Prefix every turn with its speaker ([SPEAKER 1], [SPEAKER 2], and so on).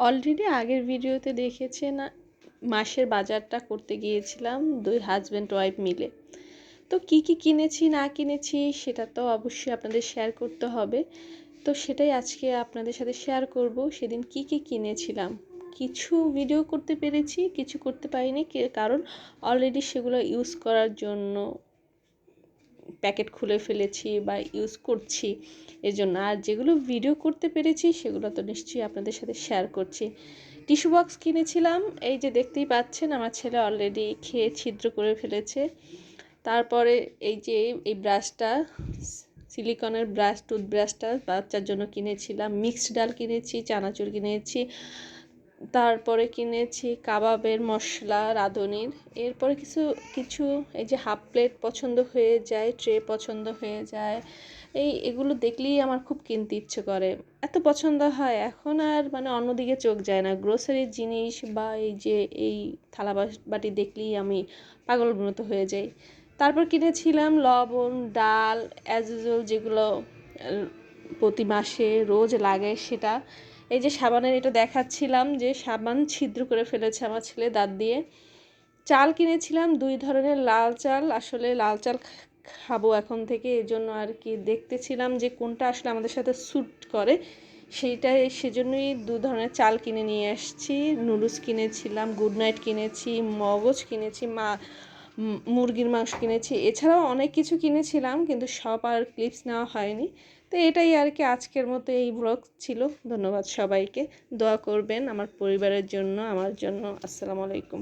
[SPEAKER 1] Already আগের ভিডিওতে দেখেছেন মাসের বাজারটা করতে গিয়েছিলাম দুই হাজব্যান্ড ওয়াইফ মিলে। তো কি কি কিনেছি না কিনেছি সেটা তো অবশ্যই আপনাদের শেয়ার করতে হবে। তো সেটাই আজকে আপনাদের সাথে শেয়ার করব। সেদিন কি কি কিনেছিলাম, কিছু ভিডিও করতে পেরেছি, কিছু করতে পারিনি, কারণ অলরেডি সেগুলো ইউজ করার জন্য প্যাকেট খুলে ফেলেছি বা ইউজ করছি এজন্য। আর যেগুলো ভিডিও করতে পেরেছি সেগুলো তো নিশ্চয়ই আপনাদের সাথে শেয়ার করছি। টিস্যু বক্স কিনেছিলাম, এই যে দেখতেই পাচ্ছেন আমার ছেলে অলরেডি খেয়ে ছিদ্র করে ফেলেছে। তারপরে এই যে এই ব্রাশটা, সিলিকনের ব্রাশ, টুথব্রাশটা বাচ্চার জন্য কিনেছিলাম। মিক্সড ডাল কিনেছি, চানাচুর কিনেছি, তারপরে কিনেছি কাবাবের মশলা রাঁধুনির। এরপরে কিছু কিছু এই যে হাফ প্লেট পছন্দ হয়ে যায়, ট্রে পছন্দ হয়ে যায়, এগুলো দেখলেই আমার খুব কিনতে ইচ্ছে করে, এত পছন্দ হয়। এখন আর মানে অন্যদিকে চোখ যায় না, গ্রোসারির জিনিস বা এই যে এই থালা বাটি দেখলেই আমি পাগলের মতো হয়ে যাই। তারপর কিনেছিলাম লবণ, ডাল, অ্যাজ ইউজুয়াল যেগুলো প্রতি মাসে রোজ লাগে সেটা। এই যে সাবানের এটা দেখাচ্ছিলাম যে সাবান ছিদ্র করে ফেলেছে আমার ছেলে দাঁত দিয়ে। চাল কিনেছিলাম দুই ধরনের, লাল চাল, আসলে লাল চাল খাবো এখন থেকে, এই জন্য আর কি দেখতেছিলাম যে কোনটা আসলে আমাদের সাথে স্যুট করে সেইটাই, সেজন্যই দু ধরনের চাল কিনে নিয়ে আসছি। নুডলস কিনেছিলাম, গুড নাইট কিনেছি, মগজ কিনেছি, মুরগির মাংস কিনেছি, এছাড়াও অনেক কিছু কিনেছিলাম কিন্তু সব আর ক্লিপস নেওয়া হয়নি। তো এটাই আর কি আজকের মতো এই ব্লগ ছিল। ধন্যবাদ সবাইকে, দোয়া করবেন আমার পরিবারের জন্য, আমার জন্য। আসসালামু আলাইকুম।